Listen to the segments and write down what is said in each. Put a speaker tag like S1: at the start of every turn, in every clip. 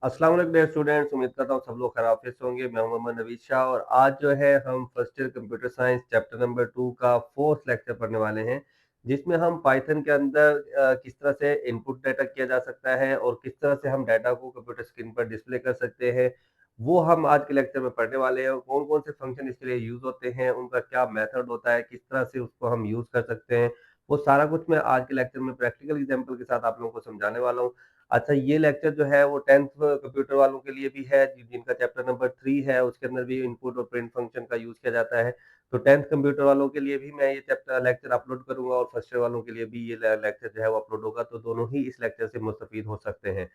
S1: अस्सलाम वालेकुम dear students, उम्मीद करता हूँ सब लोग खैरियत से होंगे। मैं हूं मोहम्मद नवीद शाह और आज जो है हम first year computer science chapter number 2 का फोर्थ लेक्चर पढ़ने वाले हैं, जिसमें हम पाइथन के अंदर किस तरह से इनपुट डाटा किया जा सकता है और किस तरह से हम डाटा को कंप्यूटर स्क्रीन पर डिस्प्ले कर सकते हैं, वो हम आज के लेक्चर में पढ़ने वाले हैं। और कौन कौन से फंक्शन इसके लिए यूज होते हैं, उनका क्या मेथड होता है, किस तरह से उसको हम यूज कर सकते हैं, वो सारा कुछ मैं आज के लेक्चर में प्रैक्टिकल एग्जाम्पल के साथ आप लोगों को समझाने वाला हूँ। अच्छा, ये लेक्चर जो है वो 10th कंप्यूटर वालों के लिए भी है, जिनका चैप्टर नंबर 3 है, उसके अंदर भी इनपुट और प्रिंट फंक्शन का यूज किया जाता है। तो 10th कंप्यूटर वालों के लिए भी मैं ये चैप्टर लेक्चर अपलोड करूंगा और फर्स्ट ईयर वालों के लिए भी ये लेक्चर जो है वो अपलोड होगा, तो दोनों ही इस लेक्चर से मुस्तफीद हो सकते हैं।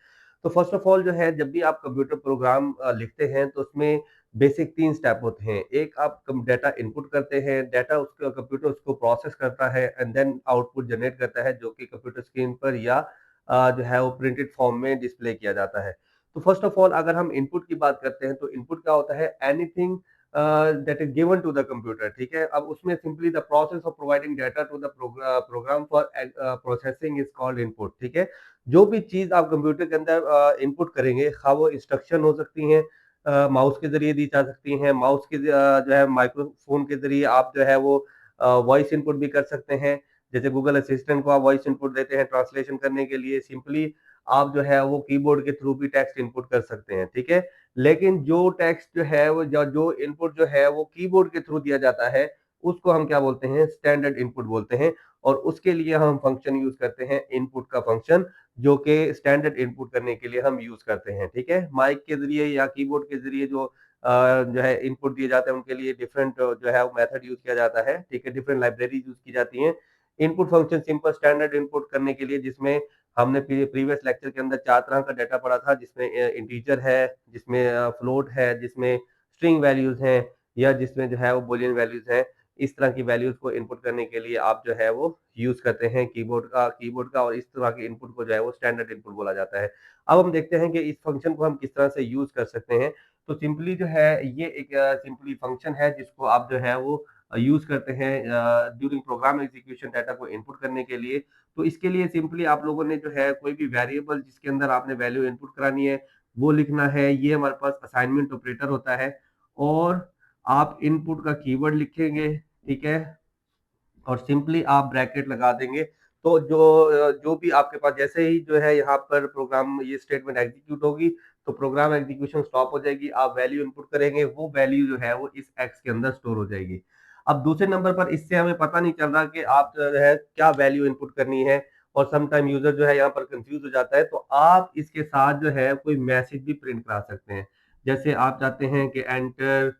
S1: तो फर्स्ट ऑफ ऑल जो है, जब भी आप कंप्यूटर प्रोग्राम लिखते हैं तो उसमें बेसिक 3 स्टेप होते हैं। एक, आप डाटा इनपुट करते हैं, डाटा उसका कंप्यूटर उसको प्रोसेस करता है एंड देन आउटपुट जनरेट करता है, जो कि कंप्यूटर स्क्रीन पर या जो है वो प्रिंटेड फॉर्म में डिस्प्ले किया जाता है। तो फर्स्ट ऑफ ऑल अगर हम इनपुट की बात करते हैं तो इनपुट क्या होता है? Anything that is given to the computer. ठीक है, अब उसमें simply the process of providing data to the program for processing is called input. ठीक है, जो भी चीज आप कंप्यूटर के अंदर इनपुट करेंगे, खा वो इंस्ट्रक्शन हो सकती हैं, माउस के जरिए दी जा सकती हैं, माउस के जो है माइक्रोफोन के जरिए आप जो है वो वॉइस इनपुट भी कर सकते हैं। जैसे गूगल असिस्टेंट को आप वॉइस इनपुट देते हैं ट्रांसलेशन करने के लिए, सिंपली आप जो है वो कीबोर्ड के थ्रू भी टेक्स्ट इनपुट कर सकते हैं। ठीक है, लेकिन जो टेक्स्ट जो है वो जो इनपुट जो है वो कीबोर्ड के थ्रू दिया जाता है, उसको हम क्या बोलते हैं? स्टैंडर्ड इनपुट बोलते हैं। और उसके लिए हम फंक्शन यूज करते हैं, इनपुट का फंक्शन, जो कि स्टैंडर्ड इनपुट करने के लिए हम यूज करते हैं। ठीक है, माइक के जरिए या कीबोर्ड के जरिए जो है इनपुट दिए जाते हैं, उनके लिए डिफरेंट जो है मेथड यूज किया जाता है। ठीक है, डिफरेंट लाइब्रेरी यूज की जाती हैं input function simple standard input करने के लिए, जिसमें हमने प्रीवियस लेक्चर के अंदर 4 तरह का डाटा पढ़ा था, जिसमें इंटीजर है, जिसमें फ्लोट है, जिसमें स्ट्रिंग वैल्यूज हैं, या जिसमें जो है वो बुलियन वैल्यूज है। इस तरह की वैल्यूज को इनपुट करने के लिए आप जो है वो यूज करते हैं कीबोर्ड का, और इस तरह के इनपुट को जो है वो स्टैंडर्ड इनपुट बोला जाता है। अब हम देखते हैं कि इस फंक्शन को हम किस तरह से यूज कर सकते हैं। तो सिंपली जो है ये एक सिंपली फंक्शन है जिसको आप जो है वो यूज करते हैं ड्यूरिंग प्रोग्राम एग्जीक्यूशन डाटा को इनपुट करने के लिए। तो इसके लिए सिंपली आप लोगों ने जो है कोई भी वेरिएबल जिसके अंदर आपने वैल्यू इनपुट करानी है वो लिखना है। ये हमारे पास असाइनमेंट ऑपरेटर होता है, और आप इनपुट का कीवर्ड लिखेंगे। ठीक है, और सिंपली आप ब्रैकेट लगा देंगे। तो जो भी आपके पास, जैसे ही जो है यहाँ पर प्रोग्राम ये स्टेटमेंट एग्जीक्यूट होगी, तो प्रोग्राम एग्जीक्यूशन स्टॉप हो जाएगी। आप वैल्यू इनपुट करेंगे, वो वैल्यू जो है वो इस एक्स के अंदर स्टोर हो जाएगी। अब दूसरे नंबर पर इससे हमें पता नहीं चल रहा कि आप जो है क्या वैल्यू इनपुट करनी है, और सम टाइम यूजर जो है यहाँ पर कंफ्यूज हो जाता है। तो आप इसके साथ जो है कोई मैसेज भी प्रिंट करा सकते हैं। जैसे आप चाहते हैं कि एंटर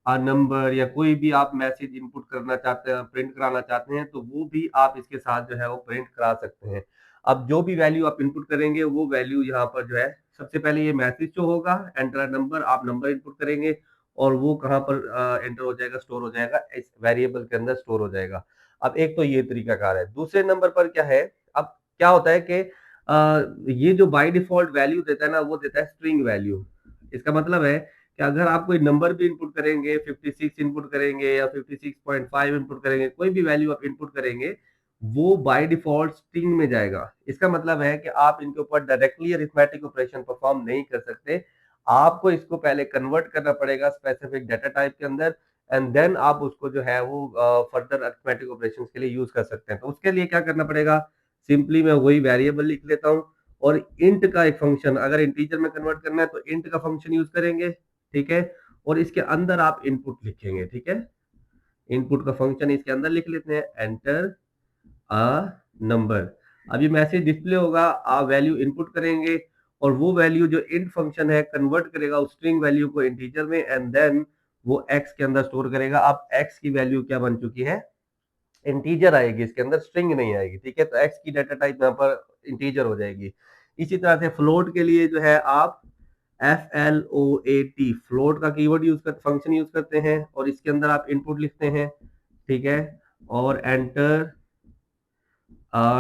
S1: नंबर, या कोई भी आप मैसेज इनपुट करना चाहते हैं, प्रिंट कराना चाहते हैं, तो वो भी आप इसके साथ जो है वो प्रिंट करा सकते हैं। अब जो भी वैल्यू आप इनपुट करेंगे, वो वैल्यू यहाँ पर जो है, सबसे पहले ये मैसेज जो होगा एंटर नंबर, आप नंबर इनपुट करेंगे, और वो कहाँ पर एंटर हो जाएगा, स्टोर हो जाएगा, इस वेरिएबल के अंदर स्टोर हो जाएगा। अब एक तो ये तरीका कार है। दूसरे नंबर पर क्या है, अब क्या होता है कि ये जो बाय डिफॉल्ट वैल्यू देता है ना, वो देता है स्ट्रिंग वैल्यू। इसका मतलब है कि अगर आप कोई नंबर भी इनपुट करेंगे, 56 इनपुट करेंगे या 56.5 इनपुट करेंगे, कोई भी वैल्यू आप इनपुट करेंगे, वो बाय डिफॉल्ट स्ट्रिंग में जाएगा। इसका मतलब है कि आप इनके ऊपर डायरेक्टली अरिथमेटिक ऑपरेशन परफॉर्म नहीं कर सकते। आपको इसको पहले कन्वर्ट करना पड़ेगा स्पेसिफिक डाटा टाइप के अंदर, एंड देन आप उसको जो है वो फर्दर अरिथमेटिक ऑपरेशंस के लिए यूज कर सकते हैं। तो उसके लिए क्या करना पड़ेगा? सिंपली मैं वही वेरिएबल लिख लेता हूँ, और इंट का एक फंक्शन, अगर इंटीजर में कन्वर्ट करना है तो इंट का फंक्शन यूज करेंगे। ठीक है, और इसके अंदर आप इनपुट लिखेंगे। ठीक है, इनपुट का फंक्शन इसके अंदर लिख लेते हैं, एंटर अ नंबर। अब ये मैसेज डिस्प्ले होगा, आप वैल्यू इनपुट करेंगे, और वो वैल्यू जो इंट फंक्शन है कन्वर्ट करेगा उस स्ट्रिंग वैल्यू को इंटीजर में, एंड देन वो एक्स के अंदर स्टोर करेगा। अब एक्स की वैल्यू क्या बन चुकी है? इंटीजर आएगी, इसके अंदर स्ट्रिंग नहीं आएगी। ठीक है, तो एक्स की डाटा टाइप यहाँ पर इंटीजर हो जाएगी। इसी तरह से फ्लोट के लिए जो है आप FLOAT फ्लोट का कीवर्ड यूज कर फंक्शन यूज करते हैं, और इसके अंदर आप इनपुट लिखते हैं। ठीक है, और एंटर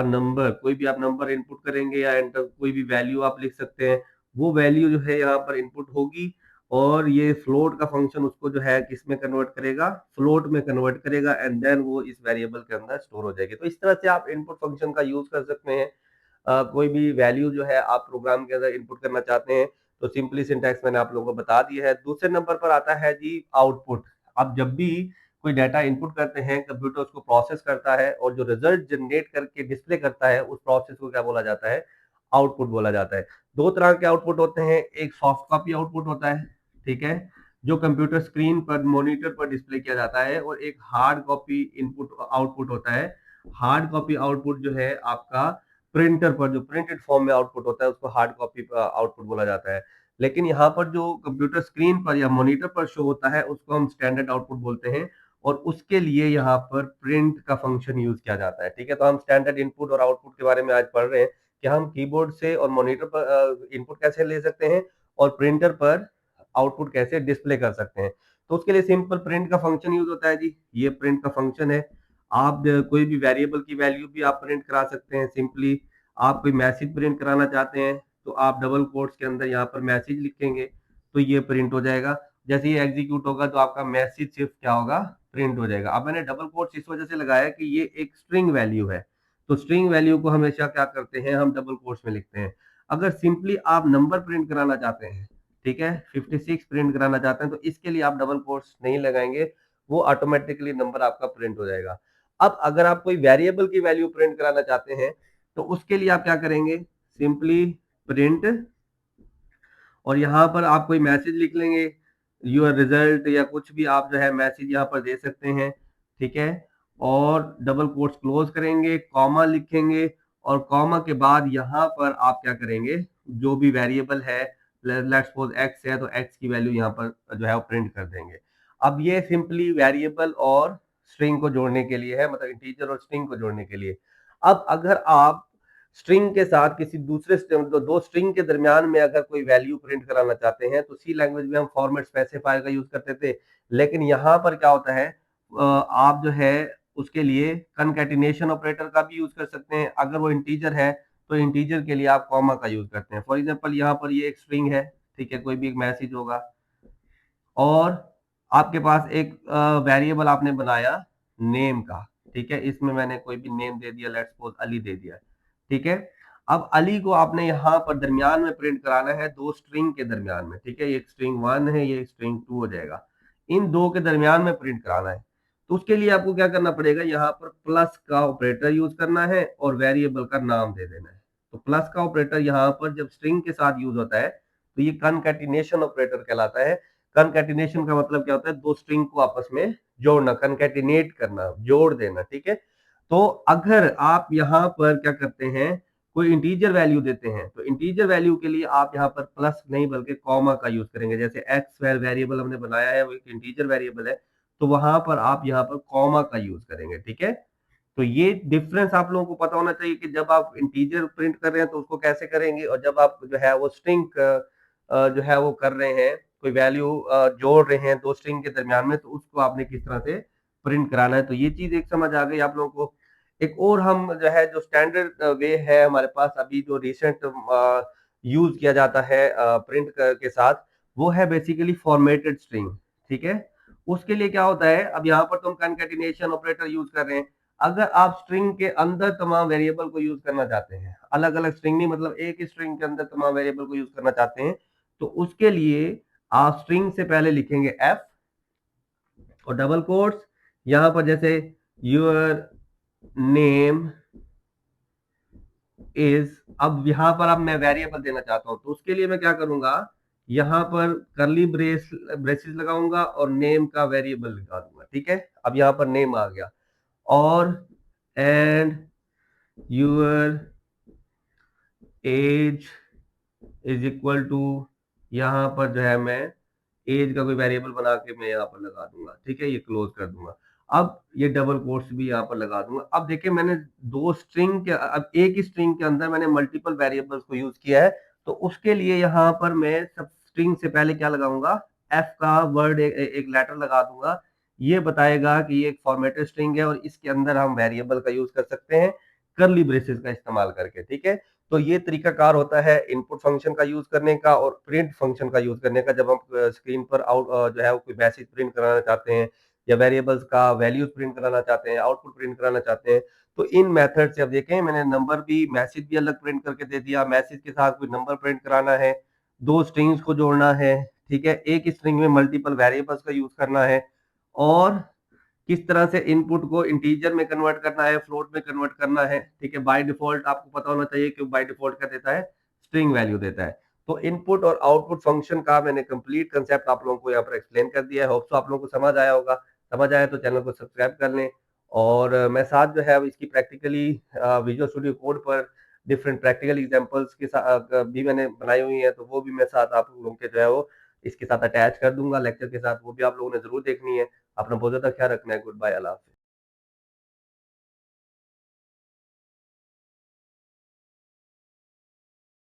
S1: नंबर, कोई भी आप नंबर इनपुट करेंगे या एंटर कोई भी वैल्यू आप लिख सकते हैं, वो वैल्यू जो है यहाँ पर इनपुट होगी, और ये फ्लोट का फंक्शन उसको जो है किस में कन्वर्ट करेगा? फ्लोट में कन्वर्ट करेगा, एंड देन वो इस वेरिएबल के अंदर स्टोर हो जाएगी। तो इस तरह से आप इनपुट फंक्शन का यूज कर सकते हैं। कोई भी वैल्यू जो है आप प्रोग्राम के अंदर इनपुट करना चाहते हैं, तो सिंपली सिंटैक्स मैंने आप लोगों को बता दिया है। दूसरे नंबर पर आता है जी आउटपुट। अब जब भी कोई डाटा इनपुट करते हैं, कंप्यूटर उसको प्रोसेस करता है और जो रिजल्ट जनरेट करके डिस्प्ले करता है, उस प्रोसेस को क्या बोला जाता है? आउटपुट बोला जाता है। दो तरह के आउटपुट होते हैं, एक सॉफ्ट कॉपी आउटपुट होता है, ठीक है, जो कंप्यूटर स्क्रीन पर मॉनिटर पर डिस्प्ले किया जाता है, और एक हार्ड कॉपी इनपुट आउटपुट होता है। हार्ड कॉपी आउटपुट जो है आपका प्रिंटर पर जो प्रिंटेड फॉर्म में आउटपुट होता है, उसको हार्ड कॉपी आउटपुट बोला जाता है। लेकिन यहाँ पर जो कंप्यूटर स्क्रीन पर या मॉनिटर पर शो होता है, उसको हम स्टैंडर्ड आउटपुट बोलते हैं, और उसके लिए यहाँ पर प्रिंट का फंक्शन यूज किया जाता है, ठीक है। तो हम स्टैंडर्ड इनपुट और आउटपुट के बारे में आज पढ़ रहे हैं कि हम कीबोर्ड से और मॉनिटर पर इनपुट कैसे ले सकते हैं और प्रिंटर पर आउटपुट कैसे डिस्प्ले कर सकते हैं। तो उसके लिए सिंपल प्रिंट का फंक्शन यूज होता है जी। ये प्रिंट का फंक्शन है। आप कोई भी वेरिएबल की वैल्यू भी आप प्रिंट करा सकते हैं। सिंपली आप कोई मैसेज प्रिंट कराना चाहते हैं, तो आप डबल कोट्स के अंदर यहाँ पर मैसेज लिखेंगे, तो ये प्रिंट हो जाएगा। जैसे ये एग्जीक्यूट होगा तो आपका मैसेज सिर्फ क्या होगा? प्रिंट हो जाएगा। अब मैंने डबल कोट्स इस वजह से लगाया कि ये एक स्ट्रिंग वैल्यू है, तो स्ट्रिंग वैल्यू को हमेशा क्या करते हैं? हम डबल कोट्स में लिखते हैं। अगर सिंपली आप नंबर प्रिंट कराना चाहते हैं, ठीक है, 56 प्रिंट कराना चाहते हैं, तो इसके लिए आप डबल कोट्स नहीं लगाएंगे, वो ऑटोमेटिकली नंबर आपका प्रिंट हो जाएगा। अब अगर आप कोई वेरिएबल की वैल्यू प्रिंट कराना चाहते हैं, तो उसके लिए आप क्या करेंगे? सिंपली प्रिंट, और यहाँ पर आप कोई मैसेज लिख लेंगे, योर रिजल्ट या कुछ भी आप जो है मैसेज यहाँ पर दे सकते हैं, ठीक है। और डबल कोट्स क्लोज करेंगे, कॉमा लिखेंगे, और कॉमा के बाद यहाँ पर आप क्या करेंगे? जो भी वेरिएबल है, लेट्स सपोज एक्स है, तो एक्स की वैल्यू यहाँ पर जो है वो प्रिंट कर देंगे। अब ये सिंपली वेरिएबल और स्ट्रिंग को जोड़ने के लिए है, मतलब इंटीजर और स्ट्रिंग को जोड़ने के लिए। अब अगर आप स्ट्रिंग के साथ किसी दूसरे दो स्ट्रिंग के दरमियान में अगर कोई वैल्यू प्रिंट कराना चाहते हैं, तो सी लैंग्वेज में हम फॉर्मेट स्पेसिफायर का यूज करते थे, लेकिन यहाँ पर क्या होता है? आप जो है उसके लिए कनकैटिनेशन ऑपरेटर का भी यूज कर सकते हैं। अगर वो इंटीजर है, तो इंटीजर के लिए आप कॉमा का यूज करते हैं। फॉर एग्जांपल यहाँ पर ये एक स्ट्रिंग है, ठीक है, कोई भी एक मैसेज होगा, और आपके पास एक वेरिएबल आपने बनाया नेम का, ठीक है, इसमें मैंने कोई भी नेम दे दिया, लेट्स सपोज अली दे दिया, ठीक है। अब अली को आपने यहाँ पर दरमियान में प्रिंट कराना है, दो स्ट्रिंग के दरमियान में, ठीक है, ये स्ट्रिंग 1 है, ये स्ट्रिंग 2 हो जाएगा, इन दो के दरमियान में प्रिंट कराना है। तो उसके लिए आपको क्या करना पड़ेगा? यहाँ पर प्लस का ऑपरेटर यूज करना है और वेरिएबल का नाम दे देना है। तो प्लस का ऑपरेटर यहाँ पर जब स्ट्रिंग के साथ यूज होता है, तो ये कनकैटिनेशन ऑपरेटर कहलाता है। कनकैटिनेशन का मतलब क्या होता है? दो स्ट्रिंग को आपस में जोड़ना, कनकैटिनेट करना, जोड़ देना, ठीक है। तो अगर आप यहाँ पर क्या करते हैं? कोई इंटीजर वैल्यू देते हैं, तो इंटीजर वैल्यू के लिए आप यहाँ पर प्लस नहीं बल्कि कॉमा का यूज करेंगे। जैसे एक्स वेरिएबल हमने बनाया है, वो एक इंटीजर वेरिएबल है, तो वहां पर आप यहाँ पर कॉमा का यूज करेंगे, ठीक है। तो ये डिफरेंस आप लोगों को पता होना चाहिए कि जब आप इंटीजर प्रिंट कर रहे हैं तो उसको कैसे करेंगे, और जब आप जो है वो स्ट्रिंग जो है वो कर रहे हैं, कोई वैल्यू जोड़ रहे हैं दो स्ट्रिंग के दरमियान में, तो उसको आपने किस तरह से प्रिंट कराना है। तो ये चीज एक समझ आ गई आप लोगों को। एक और हम जो है, जो स्टैंडर्ड वे है हमारे पास अभी, जो रिसेंट यूज किया जाता है प्रिंट के साथ, वो है बेसिकली फॉर्मेटेड स्ट्रिंग, ठीक है। उसके लिए क्या होता है? अब यहाँ पर तुम कनकैटिनेशन ऑपरेटर यूज कर रहे हैं। अगर आप स्ट्रिंग के अंदर तमाम वेरिएबल को यूज करना चाहते हैं, अलग अलग स्ट्रिंग नहीं, मतलब एक ही स्ट्रिंग के अंदर तमाम वेरिएबल को यूज करना चाहते हैं, तो उसके लिए आप स्ट्रिंग से पहले लिखेंगे एफ और डबल कोट्स, यहां पर जैसे योर नेम इज, अब यहां पर अब मैं वेरिएबल देना चाहता हूं, तो उसके लिए मैं क्या करूंगा? यहां पर करली ब्रेसेस लगाऊंगा और नेम का वेरिएबल लगा दूंगा, ठीक है। अब यहां पर नेम आ गया, और and your age is equal to, यहाँ पर जो है मैं एज का कोई वेरिएबल बना के मैं यहाँ पर लगा दूंगा, ठीक है, ये क्लोज कर दूंगा। अब ये डबल कोट्स भी यहाँ पर लगा दूंगा। अब देखिए मैंने दो स्ट्रिंग के, अब एक ही स्ट्रिंग के अंदर मैंने मल्टीपल वेरिएबल्स को यूज किया है, तो उसके लिए यहाँ पर मैं सब स्ट्रिंग से पहले क्या लगाऊंगा? एफ का वर्ड एक लेटर लगा दूंगा। ये बताएगा कि ये एक फॉर्मेटेड स्ट्रिंग है और इसके अंदर हम वेरिएबल का यूज कर सकते हैं करली ब्रेसेस का इस्तेमाल करके, ठीक है। तो ये तरीकाकार होता है इनपुट फंक्शन का यूज करने का और प्रिंट फंक्शन का यूज करने का, जब हम स्क्रीन पर आउट जो है कोई मैसेज प्रिंट कराना चाहते हैं, या वेरिएबल्स का वैल्यूज प्रिंट कराना चाहते हैं, आउटपुट प्रिंट कराना चाहते हैं। तो इन मेथड से अब देखें, मैंने नंबर भी, मैसेज भी अलग प्रिंट करके दे दिया, मैसेज के साथ कोई नंबर प्रिंट कराना है, 2 स्ट्रिंग्स को जोड़ना है, ठीक है? एक स्ट्रिंग में मल्टीपल वेरिएबल्स का यूज़ करना है और किस तरह से इनपुट को इंटीजर में कन्वर्ट करना है, फ्लोट में कन्वर्ट करना है, ठीक है? बाय डिफ़ॉल्ट आपको पता होना चाहिए कि बाय डिफ़ॉल्ट क्या देता है? स्ट्रिंग वैल्यू देता है। तो इनपुट और आउटपुट फंक्शन का मैंने कंप्लीट कांसेप्ट आप लोगों को यहाँ पर एक्सप्लेन कर दिया है। होप सो आप लोगों को समझ आया होगा। समझ आया तो चैनल को सब्सक्राइब कर लें और मैं साथ जो है अब इसकी प्रैक्टिकली विजुअल स्टूडियो कोड पर डिफरेंट प्रैक्टिकल एग्जांपल्स के साथ भी मैंने बनाई हुई हैं, तो वो भी मैं साथ आप लोगों के जो है वो इसके साथ अटैच कर दूँगा लेक्चर के साथ, वो भी आप लोगों ने ज़रूर देखनी है। अपना बहुत ज़्यादा ख्याल रखना है। गुड बाय, अल्लाह हाफ़िज़।